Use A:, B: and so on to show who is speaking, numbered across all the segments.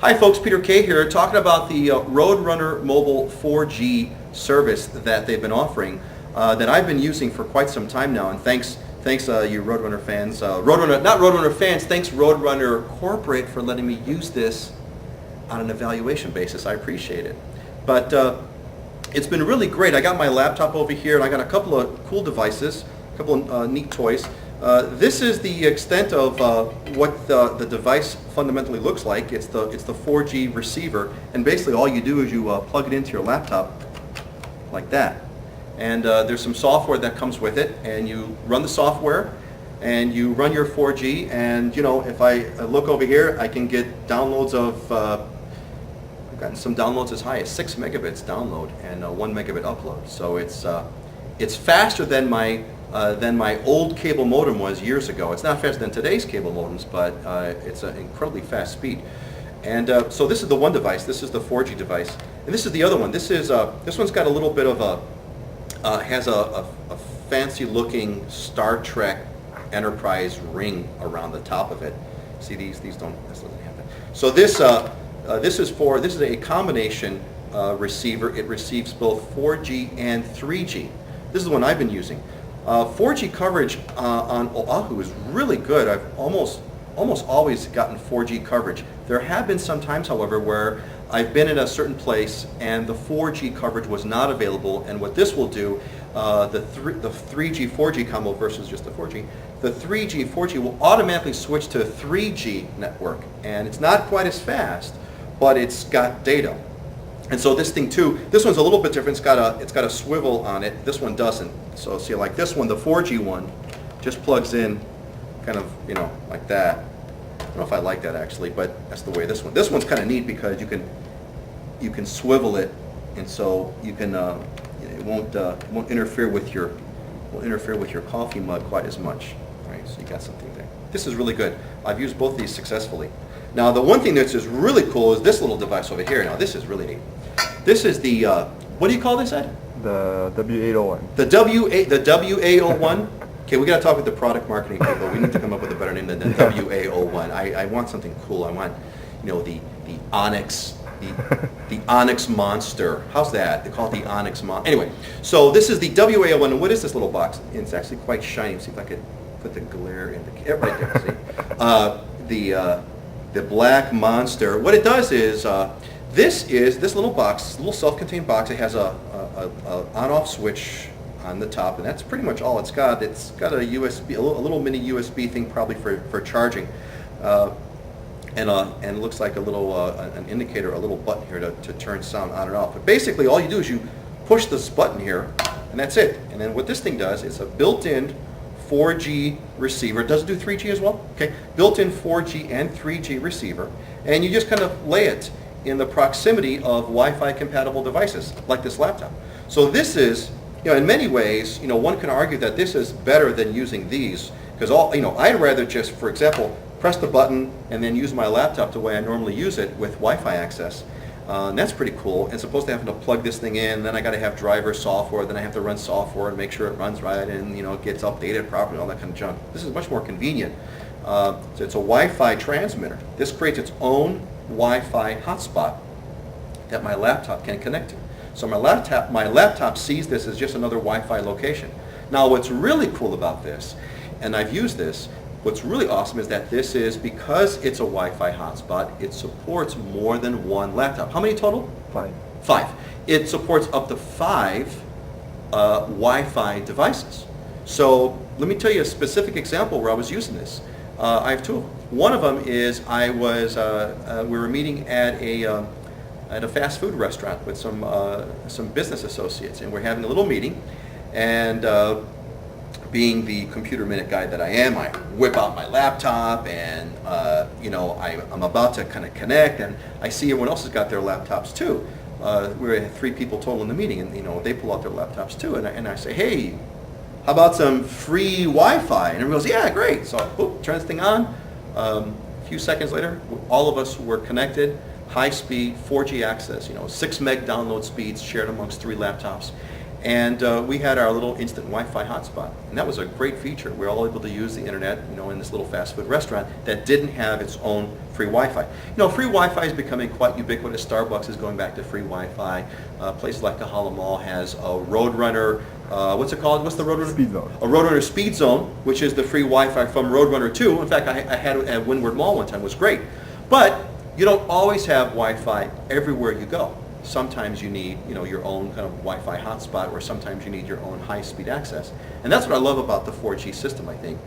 A: Hi folks, Peter K here, talking about the Roadrunner Mobile 4G service that they've been offering that I've been using for quite some time now, and thanks you Roadrunner fans, not Roadrunner fans, thanks Roadrunner Corporate for letting me use this on an evaluation basis. I appreciate it. But it's been really great. I got my laptop over here and I got a couple of cool devices, a couple of neat toys. This is the extent of what the device fundamentally looks like. It's the 4G receiver, and basically all you do is you plug it into your laptop like that. And there's some software that comes with it, and you run the software, and you run your 4G. And you know, if I look over here, I can get downloads of. I've gotten some downloads as high as 6 megabits download and 1 megabit upload. So it's faster than my old cable modem was years ago. It's not faster than today's cable modems, but it's an incredibly fast speed. And so this is the one device. This is the 4G device, and this is the other one. This one's got a little bit of has a fancy-looking Star Trek Enterprise ring around the top of it. See this doesn't happen. So this is a combination receiver. It receives both 4G and 3G. This is the one I've been using. 4G coverage on Oahu is really good. I've almost always gotten 4G coverage. There have been some times, however, where I've been in a certain place and the 4G coverage was not available. And what this will do, the 3G 4G combo versus just the 4G, the 3G 4G will automatically switch to 3G network, and it's not quite as fast, but it's got data. And so this thing too, this one's a little bit different. It's got a swivel on it. This one doesn't. So see, like this one, the 4G one, just plugs in, kind of, you know, like that. I don't know if I like that actually, but that's the way this one. This one's kind of neat because you can swivel it, and so you can it won't interfere with your coffee mug quite as much. Right? So you got something there. This is really good. I've used both of these successfully. Now the one thing that's just really cool is this little device over here. Now this is really neat. This is the what do you call this, Ed?
B: The W801.
A: The WA01. Okay, we got to talk with the product marketing people. We need to come up with a better name than the WA01. I want something cool. I want, you know, the Onyx, the Onyx Monster. How's that? They call it the Onyx Monster. Anyway, so this is the WA01. And what is this little box? It's actually quite shiny. See if I could put the glare in the right there. See, the Black Monster. What it does is this little box, this little self-contained box. It has a on-off switch on the top, and that's pretty much all it's got. It's got a USB, a little mini USB thing, probably for charging, and it looks like a little an indicator, a little button here to turn sound on and off. But basically, all you do is you push this button here, and that's it. And then what this thing does, it's a built-in 4G receiver. It doesn't do 3G as well. Okay, built-in 4G and 3G receiver, and you just kind of lay it in the proximity of Wi-Fi compatible devices like this laptop. So this is, you know, in many ways, you know, one can argue that this is better than using these, because I'd rather just, for example, press the button and then use my laptop the way I normally use it with Wi-Fi access. And that's pretty cool. And supposed to have to plug this thing in, then I got to have driver software, then I have to run software and make sure it runs right and, you know, it gets updated properly, all that kind of junk. This is much more convenient. So it's a Wi-Fi transmitter. This creates its own Wi-Fi hotspot that my laptop can connect to. So my laptop sees this as just another Wi-Fi location. Now what's really cool about this, and I've used this, what's really awesome is that this is, because it's a Wi-Fi hotspot, it supports more than one laptop. How many total?
B: 5.
A: 5. It supports up to 5 Wi-Fi devices. So let me tell you a specific example where I was using this. I have 2 of them. One of them is we were meeting at a fast food restaurant with some business associates, and we're having a little meeting, and being the computer minute guy that I am, I whip out my laptop, and you know, I'm about to kind of connect, and I see everyone else has got their laptops too. We had 3 people total in the meeting, and you know, they pull out their laptops too, and I say, hey, how about some free Wi-Fi? And everyone goes, yeah, great. So I turn this thing on. A few seconds later, all of us were connected, high speed 4G access, you know, 6 meg download speeds shared amongst 3 laptops. And we had our little instant Wi-Fi hotspot, and that was a great feature. We were all able to use the internet, in this little fast food restaurant that didn't have its own free Wi-Fi. Free Wi-Fi is becoming quite ubiquitous. Starbucks is going back to free Wi-Fi. Places like the Kahala Mall has a Roadrunner. What's it called? What's the Roadrunner?
B: Speed Zone.
A: A Roadrunner Speed Zone, which is the free Wi-Fi from Roadrunner 2. In fact, I had it at Windward Mall one time. It was great. But you don't always have Wi-Fi everywhere you go. Sometimes you need, your own kind of Wi-Fi hotspot, or sometimes you need your own high-speed access. And that's what I love about the 4G system, I think.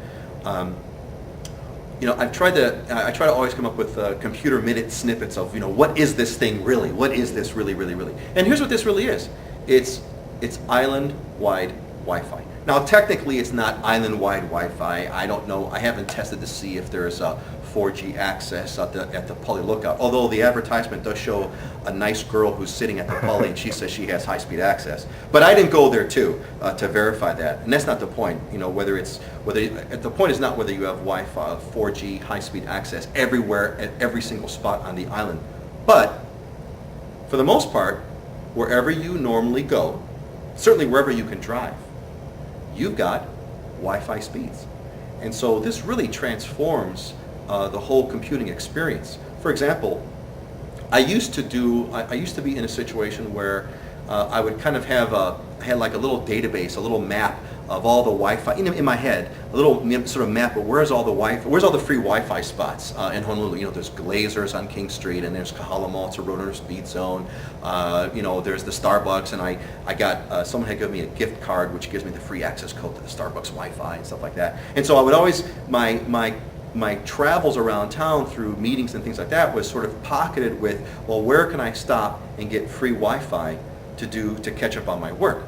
A: I try to always come up with computer minute snippets of, what is this thing really? What is this really, really, really? And here's what this really is. It's island-wide Wi-Fi. Now, technically, it's not island-wide Wi-Fi. I don't know. I haven't tested to see if there's a 4G access at the Pully Lookout. Although the advertisement does show a nice girl who's sitting at the Pully, and she says she has high-speed access. But I didn't go there too to verify that, and that's not the point. The point is not whether you have Wi-Fi, 4G high-speed access everywhere at every single spot on the island, but for the most part, wherever you normally go, certainly wherever you can drive, you've got Wi-Fi speeds. And so this really transforms the whole computing experience. For example, I used to be in a situation where I would kind of I had like a little database, a little map of all the Wi-Fi in my head, a little sort of map of where's all the free Wi-Fi spots in Honolulu. There's Glazers on King Street, and there's Kahala Mall, it's a Roadrunner Speed Zone. There's the Starbucks, and I got someone had given me a gift card which gives me the free access code to the Starbucks Wi-Fi and stuff like that. And so I would always my travels around town through meetings and things like that was sort of pocketed with, well, where can I stop and get free Wi-Fi to catch up on my work?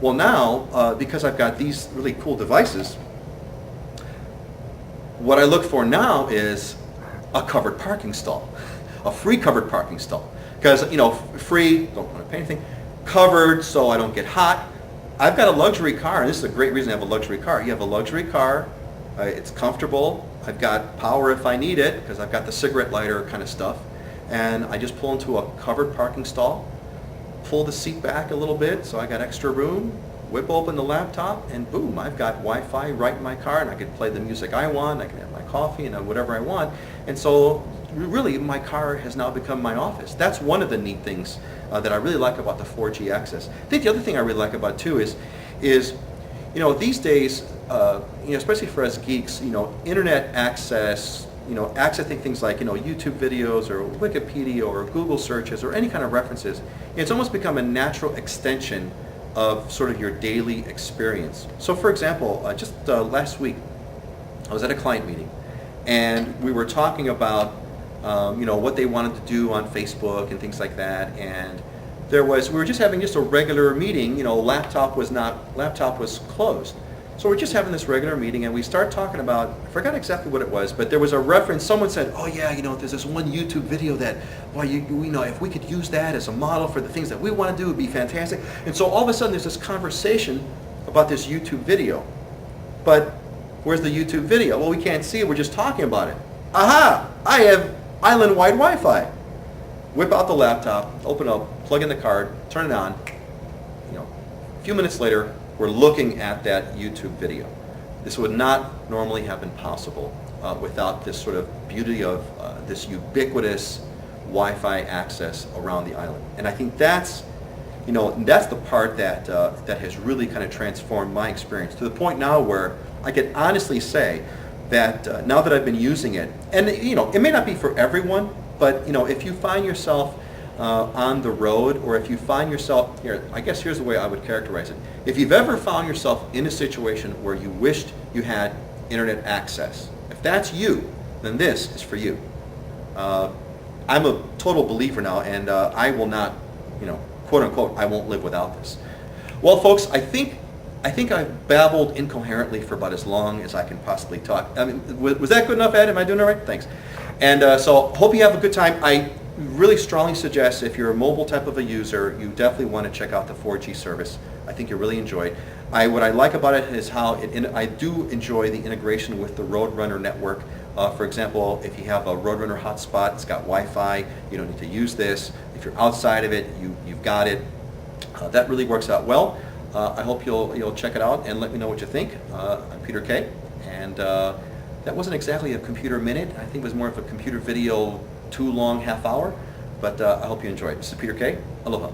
A: Well, now, because I've got these really cool devices, what I look for now is a covered parking stall, a free covered parking stall. Because, free, don't want to pay anything, covered so I don't get hot. I've got a luxury car, and this is a great reason to have a luxury car. You have a luxury car, it's comfortable, I've got power if I need it, because I've got the cigarette lighter kind of stuff, and I just pull into a covered parking stall, pull the seat back a little bit so I got extra room, whip open the laptop, and boom, I've got Wi-Fi right in my car, and I can play the music I want, I can have my coffee and whatever I want. And so really my car has now become my office. That's one of the neat things that I really like about the 4G access. I think the other thing I really like about it too is these days, especially for us geeks, internet access, accessing things like, YouTube videos or Wikipedia or Google searches or any kind of references, it's almost become a natural extension of sort of your daily experience. So for example, just last week, I was at a client meeting, and we were talking about, what they wanted to do on Facebook and things like that, and we were just having just a regular meeting, laptop was closed. So we're just having this regular meeting, and we start talking about, I forgot exactly what it was, but there was a reference, someone said, oh yeah, there's this one YouTube video that, well, if we could use that as a model for the things that we want to do, it would be fantastic. And so all of a sudden there's this conversation about this YouTube video. But where's the YouTube video? Well, we can't see it, we're just talking about it. Aha! I have island-wide Wi-Fi. Whip out the laptop, open up, plug in the card, turn it on. A few minutes later, we're looking at that YouTube video. This would not normally have been possible without this sort of beauty of this ubiquitous Wi-Fi access around the island. And I think that's the part that has really kind of transformed my experience to the point now where I can honestly say that now that I've been using it, and it may not be for everyone, but if you find yourself on the road, or if you find yourself here, I guess here's the way I would characterize it. If you've ever found yourself in a situation where you wished you had internet access, if that's you, then this is for you. I'm a total believer now, and I will not, quote unquote, I won't live without this. Well, folks, I think I've babbled incoherently for about as long as I can possibly talk. I mean, was that good enough, Ed? Am I doing all right? Thanks. And so hope you have a good time. I really strongly suggest, if you're a mobile type of a user, you definitely want to check out the 4G service. I think you'll really enjoy it. What I like about it is how I do enjoy the integration with the Roadrunner network. For example, if you have a Roadrunner hotspot, it's got Wi-Fi, you don't need to use this. If you're outside of it, you've got it. That really works out well. I hope you'll check it out and let me know what you think. I'm Peter K. And that wasn't exactly a computer minute. I think it was more of a computer video, too long, half hour. But I hope you enjoyed. This is Peter K. Aloha.